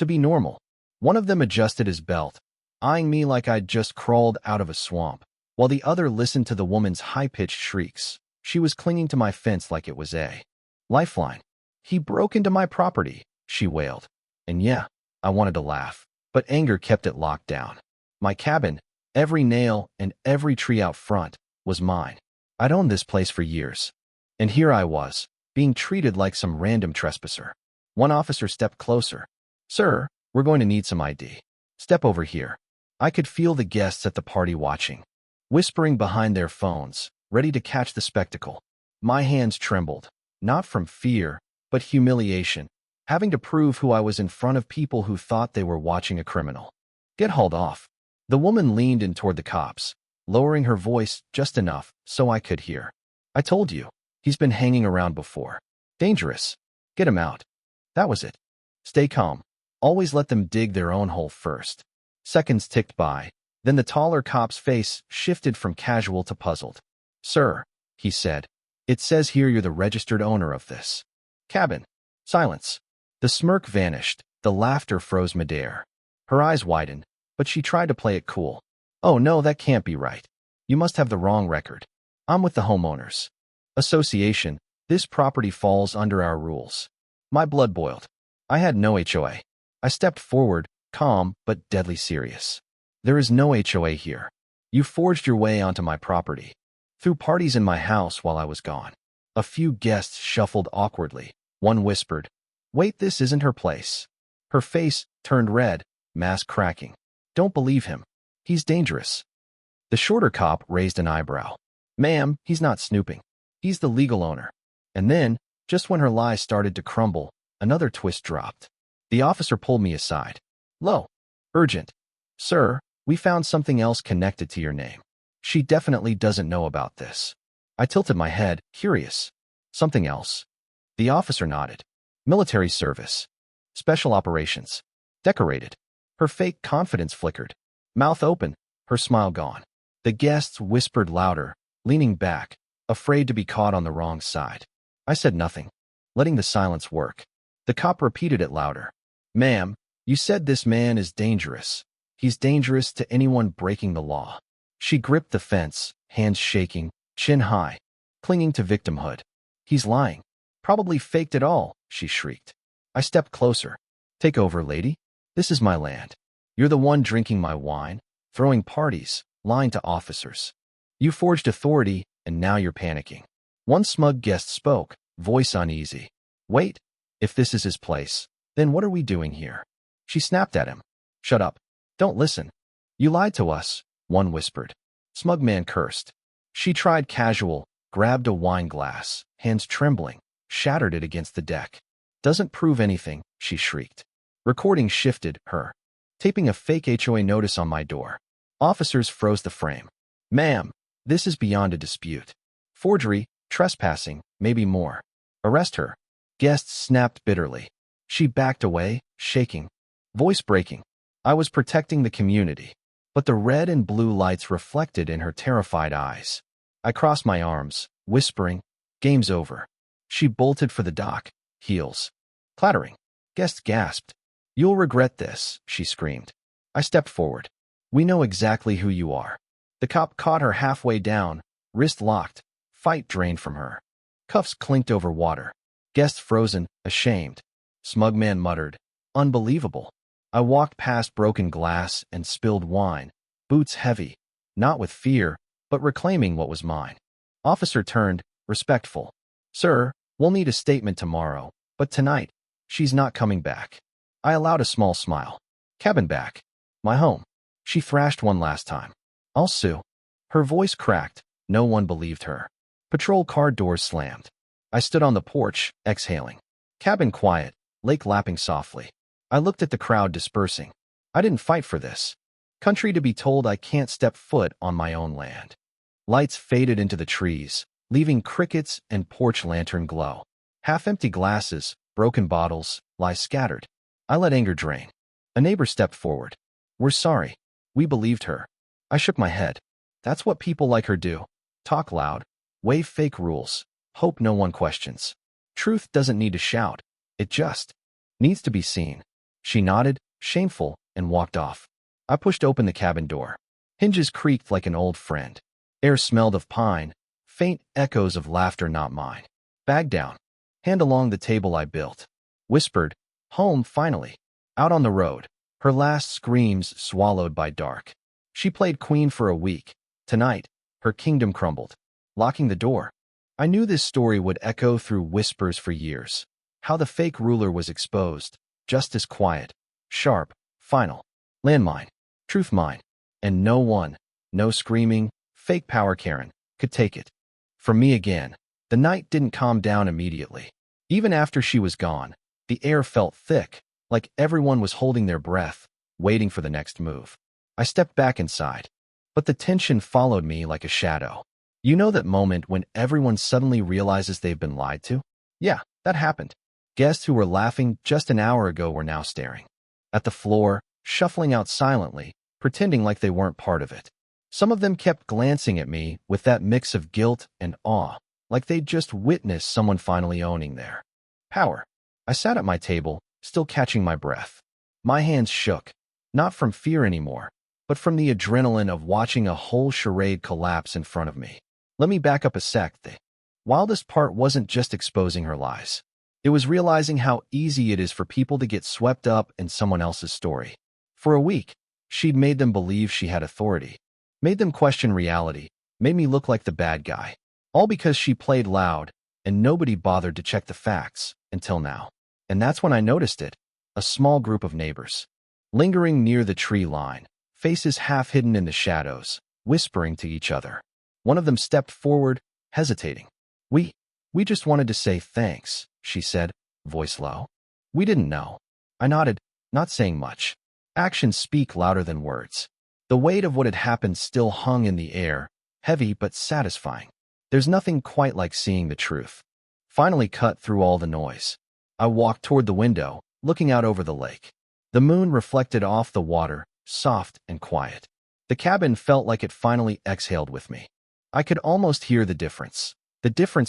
to be normal. One of them adjusted his belt, eyeing me like I'd just crawled out of a swamp, while the other listened to the woman's high-pitched shrieks. She was clinging to my fence like it was a lifeline. "He broke into my property," she wailed. And yeah, I wanted to laugh, but anger kept it locked down. My cabin, every nail and every tree out front, was mine. I'd owned this place for years. And here I was, being treated like some random trespasser. One officer stepped closer. "Sir, we're going to need some ID. Step over here." I could feel the guests at the party watching, whispering behind their phones, ready to catch the spectacle. My hands trembled, not from fear, but humiliation, having to prove who I was in front of people who thought they were watching a criminal. "Get hauled off." The woman leaned in toward the cops, lowering her voice just enough so I could hear. "I told you, he's been hanging around before. Dangerous. Get him out." That was it. Stay calm. Always let them dig their own hole first. Seconds ticked by, then the taller cop's face shifted from casual to puzzled. "Sir," he said, "it says here you're the registered owner of this cabin." Silence. The smirk vanished, the laughter froze midair. Her eyes widened, but she tried to play it cool. "Oh no, that can't be right. You must have the wrong record. I'm with the homeowners association. This property falls under our rules." My blood boiled. I had no HOA. I stepped forward, calm but deadly serious. "There is no HOA here. You forged your way onto my property. Threw parties in my house while I was gone." A few guests shuffled awkwardly. One whispered, "Wait, this isn't her place." Her face turned red, mask cracking. "Don't believe him. He's dangerous." The shorter cop raised an eyebrow. "Ma'am, he's not snooping. He's the legal owner." And then, just when her lies started to crumble, another twist dropped. The officer pulled me aside. "Low. Urgent. Sir, we found something else connected to your name. She definitely doesn't know about this." I tilted my head, curious. "Something else?" The officer nodded. "Military service. Special operations. Decorated." Her fake confidence flickered. Mouth open, her smile gone. The guests whispered louder, leaning back, afraid to be caught on the wrong side. I said nothing, letting the silence work. The cop repeated it louder. "Ma'am, you said this man is dangerous. He's dangerous to anyone breaking the law." She gripped the fence, hands shaking, chin high, clinging to victimhood. "He's lying. Probably faked it all," she shrieked. I stepped closer. "Take over, lady. This is my land. You're the one drinking my wine, throwing parties, lying to officers. You forged authority, and now you're panicking." One smug guest spoke, voice uneasy. "Wait, if this is his place, then what are we doing here?" She snapped at him. "Shut up. Don't listen." "You lied to us," one whispered. Smug man cursed. She tried casual, grabbed a wine glass, hands trembling, shattered it against the deck. "Doesn't prove anything," she shrieked. Recording shifted, her taping a fake HOA notice on my door. Officers froze the frame. "Ma'am, this is beyond a dispute. Forgery, trespassing, maybe more. Arrest her." Guests snapped bitterly. She backed away, shaking, voice breaking. I was protecting the community, but the red and blue lights reflected in her terrified eyes. I crossed my arms, whispering, "Game's over." She bolted for the dock, heels clattering. Guests gasped. "You'll regret this," she screamed. I stepped forward. "We know exactly who you are." The cop caught her halfway down, wrist locked, fight drained from her. Cuffs clinked over water. Guests frozen, ashamed. Smug man muttered, "Unbelievable." I walked past broken glass and spilled wine, boots heavy, not with fear, but reclaiming what was mine. Officer turned, respectful. "Sir, we'll need a statement tomorrow, but tonight, she's not coming back." I allowed a small smile. "Cabin back. My home." She thrashed one last time. "I'll sue." Her voice cracked. No one believed her. Patrol car doors slammed. I stood on the porch, exhaling. Cabin quiet, lake lapping softly. I looked at the crowd dispersing. I didn't fight for this. Country to be told I can't step foot on my own land. Lights faded into the trees, leaving crickets and porch lantern glow. Half-empty glasses, broken bottles, lie scattered. I let anger drain. A neighbor stepped forward. "We're sorry. We believed her." I shook my head. That's what people like her do. Talk loud, wave fake rules, hope no one questions. Truth doesn't need to shout. It just needs to be seen. She nodded, shameful, and walked off. I pushed open the cabin door. Hinges creaked like an old friend. Air smelled of pine, faint echoes of laughter not mine. Bag down. Hand along the table I built. Whispered, home finally. Out on the road. Her last screams swallowed by dark. She played queen for a week. Tonight, her kingdom crumbled. Locking the door. I knew this story would echo through whispers for years. How the fake ruler was exposed. Justice quiet. Sharp. Final. Landmine. Truth mine. And no one, no screaming, fake power Karen, could take it. From me again. The night didn't calm down immediately. Even after she was gone, the air felt thick, like everyone was holding their breath, waiting for the next move. I stepped back inside, but the tension followed me like a shadow. You know that moment when everyone suddenly realizes they've been lied to? Yeah, that happened. Guests who were laughing just an hour ago were now staring at the floor, shuffling out silently, pretending like they weren't part of it. Some of them kept glancing at me with that mix of guilt and awe, like they'd just witnessed someone finally owning their power. I sat at my table, still catching my breath. My hands shook, not from fear anymore, but from the adrenaline of watching a whole charade collapse in front of me. Let me back up a sec. The wildest part wasn't just exposing her lies. It was realizing how easy it is for people to get swept up in someone else's story. For a week, she'd made them believe she had authority, made them question reality, made me look like the bad guy. All because she played loud, and nobody bothered to check the facts, until now. And that's when I noticed it. A small group of neighbors, lingering near the tree line, faces half hidden in the shadows, whispering to each other. One of them stepped forward, hesitating. We just wanted to say thanks, she said, voice low. We didn't know. I nodded, not saying much. Actions speak louder than words. The weight of what had happened still hung in the air, heavy but satisfying. There's nothing quite like seeing the truth. Finally cut through all the noise. I walked toward the window, looking out over the lake. The moon reflected off the water, soft and quiet. The cabin felt like it finally exhaled with me. I could almost hear the difference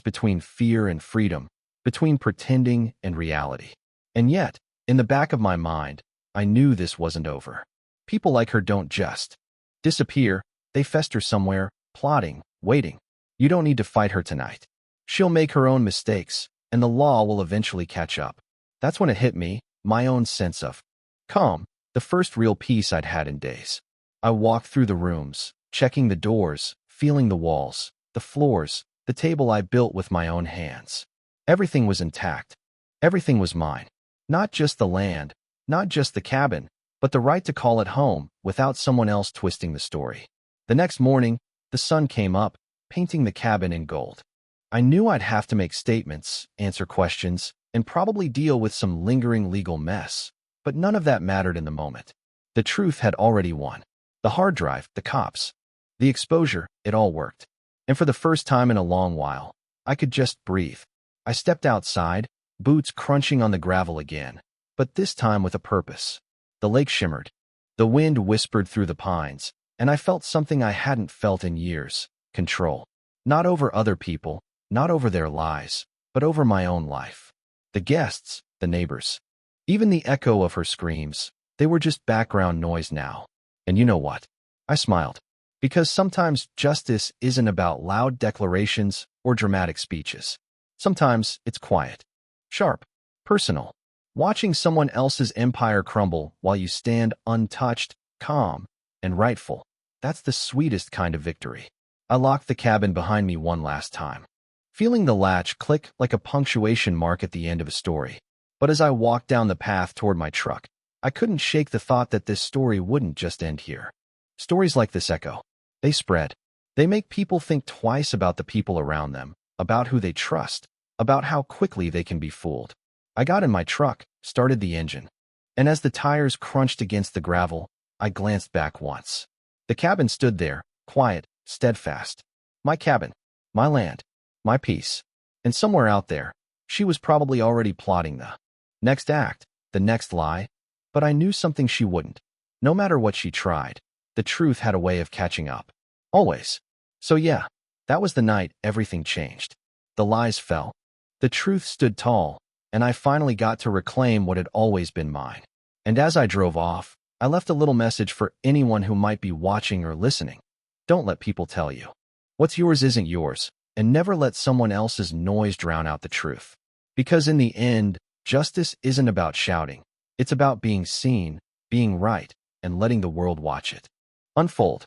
between fear and freedom, between pretending and reality. And yet, in the back of my mind, I knew this wasn't over. People like her don't just disappear, they fester somewhere, plotting, waiting. You don't need to fight her tonight. She'll make her own mistakes, and the law will eventually catch up. That's when it hit me, my own sense of calm, the first real peace I'd had in days. I walked through the rooms, checking the doors, feeling the walls, the floors, the table I built with my own hands. Everything was intact. Everything was mine. Not just the land, not just the cabin, but the right to call it home without someone else twisting the story. The next morning, the sun came up, painting the cabin in gold. I knew I'd have to make statements, answer questions, and probably deal with some lingering legal mess, but none of that mattered in the moment. The truth had already won. The hard drive, the cops, the exposure, it all worked. And for the first time in a long while, I could just breathe. I stepped outside, boots crunching on the gravel again, but this time with a purpose. The lake shimmered. The wind whispered through the pines, and I felt something I hadn't felt in years, control. Not over other people, not over their lies, but over my own life. The guests, the neighbors, even the echo of her screams, they were just background noise now. And you know what? I smiled. Because sometimes justice isn't about loud declarations or dramatic speeches. Sometimes it's quiet, sharp, personal. Watching someone else's empire crumble while you stand untouched, calm, and rightful. That's the sweetest kind of victory. I locked the cabin behind me one last time, feeling the latch click like a punctuation mark at the end of a story. But as I walked down the path toward my truck, I couldn't shake the thought that this story wouldn't just end here. Stories like this echo. They spread. They make people think twice about the people around them, about who they trust, about how quickly they can be fooled. I got in my truck, started the engine, and as the tires crunched against the gravel, I glanced back once. The cabin stood there, quiet, steadfast. My cabin, my land, my peace. And somewhere out there, she was probably already plotting the next act, the next lie, but I knew something she wouldn't. No matter what she tried, the truth had a way of catching up. Always. So yeah, that was the night everything changed. The lies fell. The truth stood tall, and I finally got to reclaim what had always been mine. And as I drove off, I left a little message for anyone who might be watching or listening. Don't let people tell you. What's yours isn't yours, and never let someone else's noise drown out the truth. Because in the end, justice isn't about shouting. It's about being seen, being right, and letting the world watch it unfold.